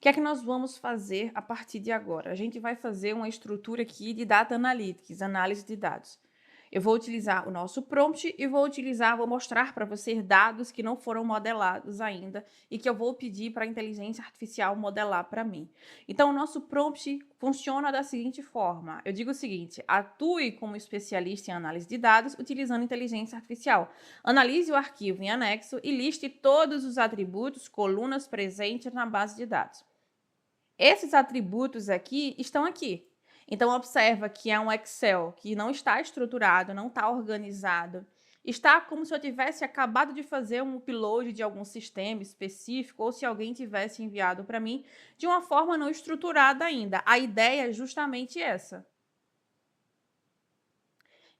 que é que nós vamos fazer a partir de agora? A gente vai fazer uma estrutura aqui de Data Analytics, análise de dados. Eu vou utilizar o nosso prompt e vou mostrar para você dados que não foram modelados ainda e que eu vou pedir para a inteligência artificial modelar para mim. Então, o nosso prompt funciona da seguinte forma. Eu digo o seguinte: atue como especialista em análise de dados utilizando inteligência artificial. Analise o arquivo em anexo e liste todos os atributos, colunas presentes na base de dados. Esses atributos aqui estão aqui. Então, observa que é um Excel que não está estruturado, não está organizado. Está como se eu tivesse acabado de fazer um upload de algum sistema específico ou se alguém tivesse enviado para mim de uma forma não estruturada ainda. A ideia é justamente essa.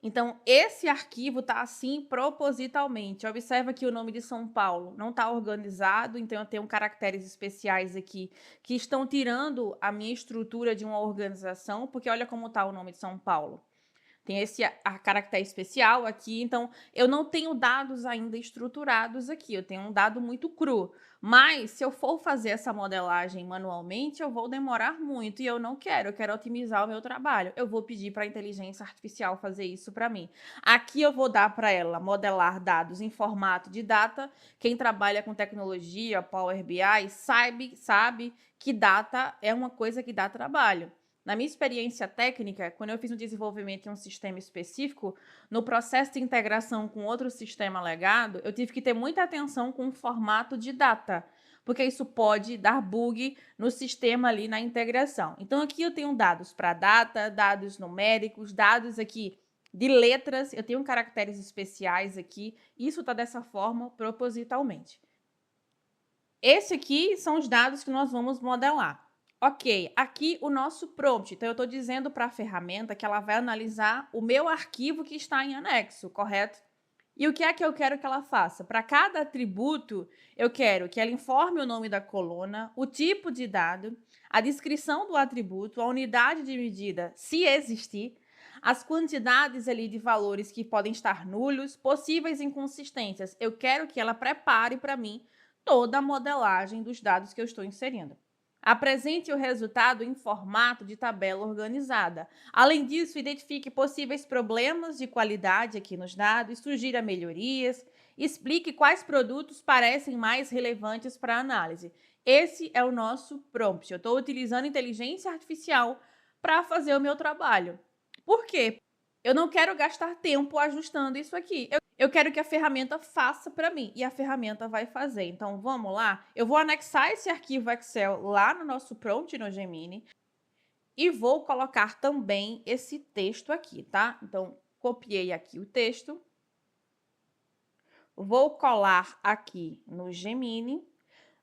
Então, esse arquivo está assim propositalmente. Observa que o nome de São Paulo não está organizado, então eu tenho caracteres especiais aqui que estão tirando a minha estrutura de uma organização, porque olha como está o nome de São Paulo. Tem esse caractere especial aqui, então eu não tenho dados ainda estruturados aqui, eu tenho um dado muito cru. Mas se eu for fazer essa modelagem manualmente, eu vou demorar muito e eu não quero, eu quero otimizar o meu trabalho. Eu vou pedir para a inteligência artificial fazer isso para mim. Aqui eu vou dar para ela modelar dados em formato de data. Quem trabalha com tecnologia, Power BI, sabe que data é uma coisa que dá trabalho. Na minha experiência técnica, quando eu fiz um desenvolvimento em um sistema específico, no processo de integração com outro sistema legado, eu tive que ter muita atenção com o formato de data, porque isso pode dar bug no sistema ali na integração. Então aqui eu tenho dados para data, dados numéricos, dados aqui de letras, eu tenho caracteres especiais aqui, isso está dessa forma propositalmente. Esse aqui são os dados que nós vamos modelar. Ok, aqui o nosso prompt. Então, eu estou dizendo para a ferramenta que ela vai analisar o meu arquivo que está em anexo, correto? E o que é que eu quero que ela faça? Para cada atributo, eu quero que ela informe o nome da coluna, o tipo de dado, a descrição do atributo, a unidade de medida, se existir, as quantidades ali de valores que podem estar nulos, possíveis inconsistências. Eu quero que ela prepare para mim toda a modelagem dos dados que eu estou inserindo. Apresente o resultado em formato de tabela organizada. Além disso, identifique possíveis problemas de qualidade aqui nos dados, sugira melhorias, explique quais produtos parecem mais relevantes para a análise. Esse é o nosso prompt. Eu estou utilizando inteligência artificial para fazer o meu trabalho. Por quê? Eu não quero gastar tempo ajustando isso aqui. Eu quero que a ferramenta faça para mim e a ferramenta vai fazer. Então, vamos lá? Eu vou anexar esse arquivo Excel lá no nosso prompt no Gemini e vou colocar também esse texto aqui, tá? Então, copiei aqui o texto, vou colar aqui no Gemini,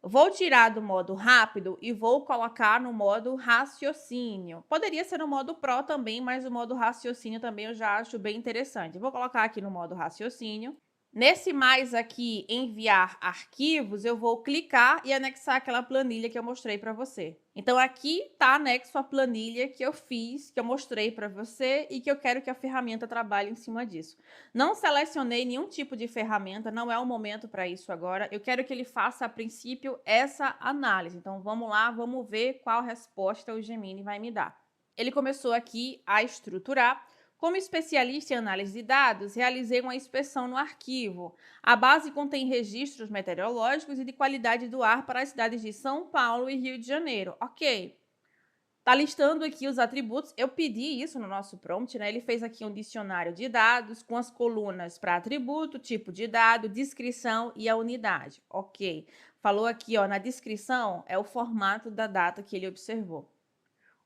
vou tirar do modo rápido e vou colocar no modo raciocínio. Poderia ser no modo Pro também, mas o modo raciocínio também eu já acho bem interessante. Vou colocar aqui no modo raciocínio. Nesse mais aqui, enviar arquivos, eu vou clicar e anexar aquela planilha que eu mostrei para você. Então, aqui está anexo a planilha que eu fiz, que eu mostrei para você e que eu quero que a ferramenta trabalhe em cima disso. Não selecionei nenhum tipo de ferramenta, não é o momento para isso agora. Eu quero que ele faça, a princípio, essa análise. Então, vamos lá, vamos ver qual resposta o Gemini vai me dar. Ele começou aqui a estruturar. Como especialista em análise de dados, realizei uma inspeção no arquivo. A base contém registros meteorológicos e de qualidade do ar para as cidades de São Paulo e Rio de Janeiro. Ok. Está listando aqui os atributos. Eu pedi isso no nosso prompt, né? Ele fez aqui um dicionário de dados com as colunas para atributo, tipo de dado, descrição e a unidade. Ok. Falou aqui, ó, na descrição é o formato da data que ele observou.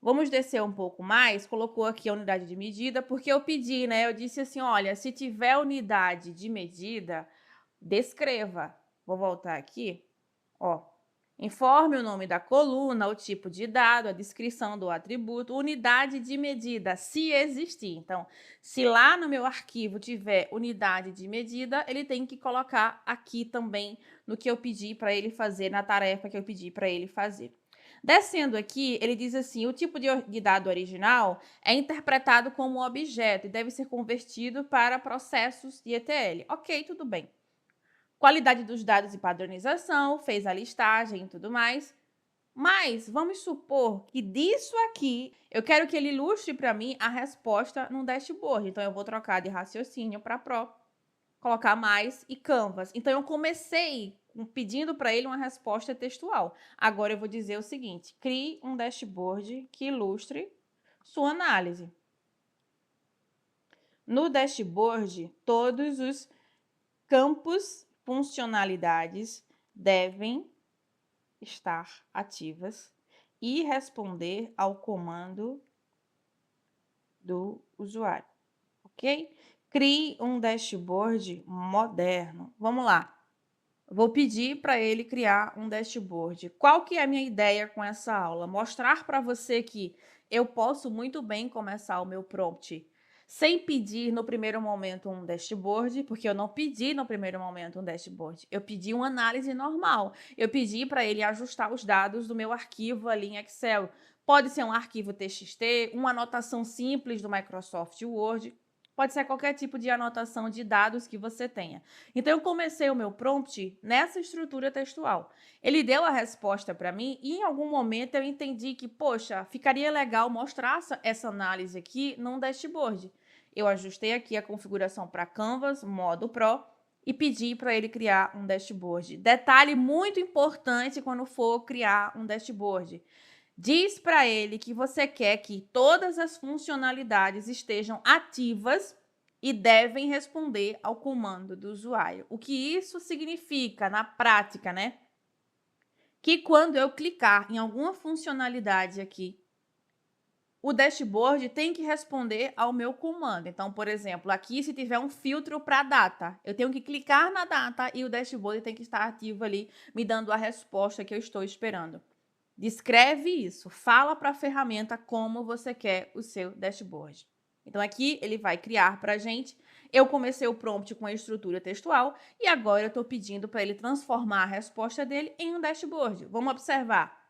Vamos descer um pouco mais, colocou aqui a unidade de medida, porque eu pedi, né? Eu disse assim, olha, se tiver unidade de medida, descreva. Vou voltar aqui, ó. Informe o nome da coluna, o tipo de dado, a descrição do atributo, unidade de medida, se existir. Então, se lá no meu arquivo tiver unidade de medida, ele tem que colocar aqui também no que eu pedi para ele fazer, na tarefa que eu pedi para ele fazer. Descendo aqui, ele diz assim, o tipo de dado original é interpretado como um objeto e deve ser convertido para processos de ETL. Ok, tudo bem. Qualidade dos dados e padronização, fez a listagem e tudo mais. Mas vamos supor que disso aqui, eu quero que ele ilustre para mim a resposta num dashboard. Então, eu vou trocar de raciocínio para Pro, colocar mais e Canvas. Então, eu comecei pedindo para ele uma resposta textual. Agora, eu vou dizer o seguinte: crie um dashboard que ilustre sua análise. No dashboard, todos os campos, funcionalidades devem estar ativas e responder ao comando do usuário, ok? Crie um dashboard moderno. Vamos lá. Vou pedir para ele criar um dashboard. Qual que é a minha ideia com essa aula? Mostrar para você que eu posso muito bem começar o meu prompt sem pedir no primeiro momento um dashboard, porque eu não pedi no primeiro momento um dashboard. Eu pedi uma análise normal. Eu pedi para ele ajustar os dados do meu arquivo ali em Excel. Pode ser um arquivo TXT, uma anotação simples do Microsoft Word. Pode ser qualquer tipo de anotação de dados que você tenha. Então, eu comecei o meu prompt nessa estrutura textual. Ele deu a resposta para mim e, em algum momento, eu entendi que, poxa, ficaria legal mostrar essa análise aqui num dashboard. Eu ajustei aqui a configuração para Canvas, modo Pro, e pedi para ele criar um dashboard. Detalhe muito importante quando for criar um dashboard. Diz para ele que você quer que todas as funcionalidades estejam ativas e devem responder ao comando do usuário. O que isso significa na prática, né? Que quando eu clicar em alguma funcionalidade aqui, o dashboard tem que responder ao meu comando. Então, por exemplo, aqui se tiver um filtro para data, eu tenho que clicar na data e o dashboard tem que estar ativo ali, me dando a resposta que eu estou esperando. Descreve isso, fala para a ferramenta como você quer o seu dashboard. Então, aqui ele vai criar para a gente. Eu comecei o prompt com a estrutura textual e agora eu estou pedindo para ele transformar a resposta dele em um dashboard. Vamos observar.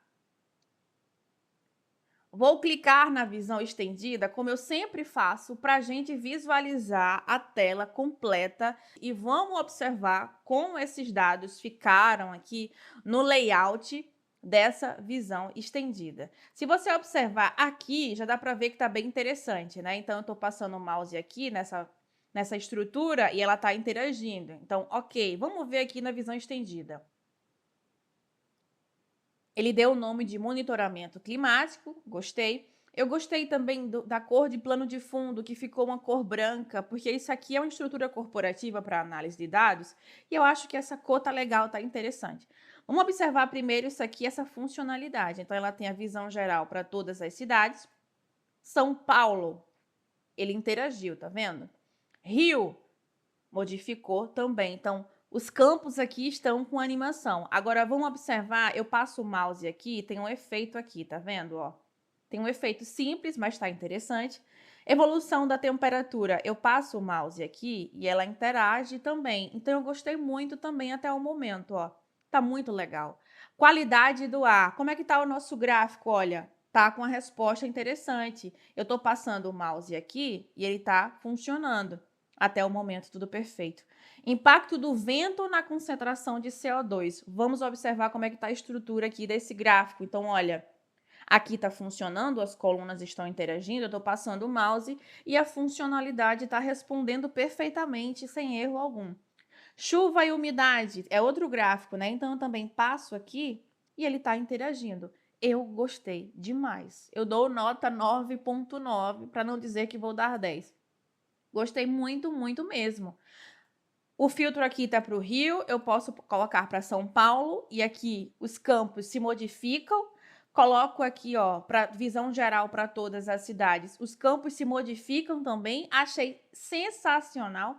Vou clicar na visão estendida, como eu sempre faço, para a gente visualizar a tela completa e vamos observar como esses dados ficaram aqui no layout dessa visão estendida. Se você observar aqui, já dá para ver que está bem interessante, né? Então, eu estou passando o mouse aqui nessa estrutura e ela está interagindo. Então, ok, vamos ver aqui na visão estendida. Ele deu o nome de monitoramento climático, gostei. Eu gostei também da cor de plano de fundo, que ficou uma cor branca, porque isso aqui é uma estrutura corporativa para análise de dados, e eu acho que essa cor tá legal, tá interessante. Vamos observar primeiro isso aqui, essa funcionalidade. Então, ela tem a visão geral para todas as cidades. São Paulo, ele interagiu, tá vendo? Rio, modificou também. Então, os campos aqui estão com animação. Agora, vamos observar, eu passo o mouse aqui, tem um efeito aqui, tá vendo? Ó, tem um efeito simples, mas está interessante. Evolução da temperatura, eu passo o mouse aqui e ela interage também. Então, eu gostei muito também até o momento, ó. Tá muito legal. Qualidade do ar, como é que tá o nosso gráfico? Olha, tá com a resposta interessante. Eu tô passando o mouse aqui e ele tá funcionando. Até o momento, tudo perfeito. Impacto do vento na concentração de CO2. Vamos observar como é que está a estrutura aqui desse gráfico. Então, olha, aqui está funcionando, as colunas estão interagindo, eu estou passando o mouse e a funcionalidade está respondendo perfeitamente, sem erro algum. Chuva e umidade é outro gráfico, né? Então, eu também passo aqui e ele está interagindo. Eu gostei demais. Eu dou nota 9.9, para não dizer que vou dar 10. Gostei muito, muito mesmo. O filtro aqui está para o Rio, eu posso colocar para São Paulo e aqui os campos se modificam. Coloco aqui, ó, para visão geral para todas as cidades. Os campos se modificam também. Achei sensacional.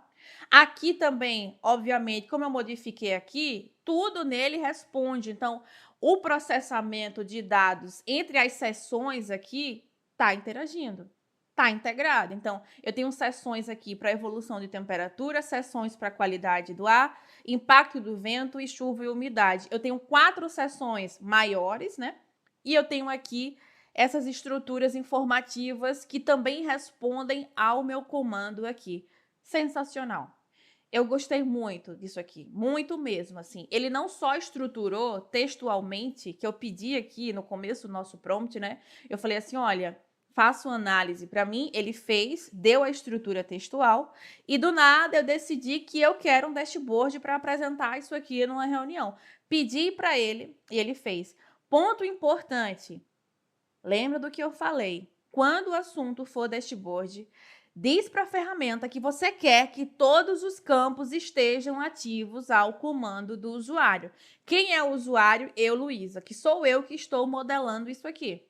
Aqui também, obviamente, como eu modifiquei aqui, tudo nele responde. Então, o processamento de dados entre as seções aqui está interagindo. Está integrado. Então, eu tenho seções aqui para evolução de temperatura, seções para qualidade do ar, impacto do vento e chuva e umidade. Eu tenho 4 seções maiores, né? E eu tenho aqui essas estruturas informativas que também respondem ao meu comando aqui. Sensacional. Eu gostei muito disso aqui, muito mesmo, assim. Ele não só estruturou textualmente, que eu pedi aqui no começo do nosso prompt, né? Eu falei assim: olha, faça uma análise para mim. Ele fez, deu a estrutura textual, e do nada eu decidi que eu quero um dashboard para apresentar isso aqui numa reunião. Pedi para ele e ele fez. Ponto importante: lembra do que eu falei? Quando o assunto for dashboard, diz para a ferramenta que você quer que todos os campos estejam ativos ao comando do usuário. Quem é o usuário? Eu, Luísa, que sou eu que estou modelando isso aqui.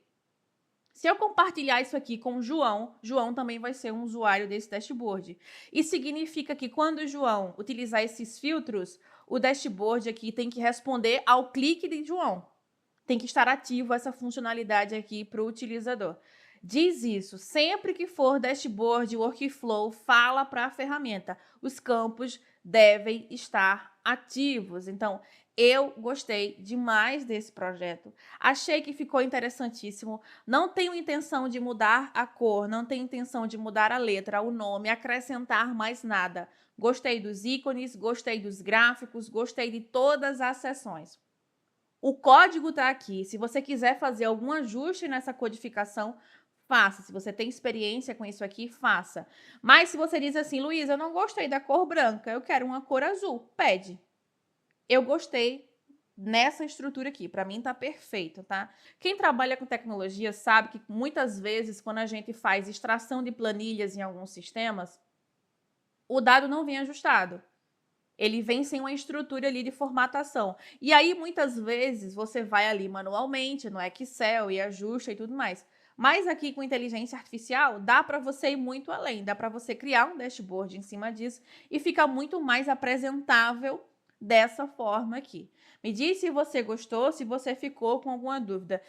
Se eu compartilhar isso aqui com o João, João também vai ser um usuário desse dashboard. Isso significa que quando o João utilizar esses filtros, o dashboard aqui tem que responder ao clique de João. Tem que estar ativo essa funcionalidade aqui para o utilizador. Diz isso, sempre que for dashboard, workflow, fala para a ferramenta. Os campos devem estar ativos. Então, eu gostei demais desse projeto. Achei que ficou interessantíssimo. Não tenho intenção de mudar a cor, não tenho intenção de mudar a letra, o nome, acrescentar mais nada. Gostei dos ícones, gostei dos gráficos, gostei de todas as seções. O código está aqui. Se você quiser fazer algum ajuste nessa codificação, faça. Se você tem experiência com isso aqui, faça. Mas se você diz assim, Luísa, eu não gostei da cor branca, eu quero uma cor azul, pede. Eu gostei nessa estrutura aqui. Para mim tá perfeito, tá? Quem trabalha com tecnologia sabe que muitas vezes quando a gente faz extração de planilhas em alguns sistemas, o dado não vem ajustado. Ele vem sem uma estrutura ali de formatação. E aí, muitas vezes, você vai ali manualmente, no Excel, e ajusta e tudo mais. Mas aqui com inteligência artificial, dá para você ir muito além. Dá para você criar um dashboard em cima disso e fica muito mais apresentável dessa forma aqui. Me diz se você gostou, se você ficou com alguma dúvida.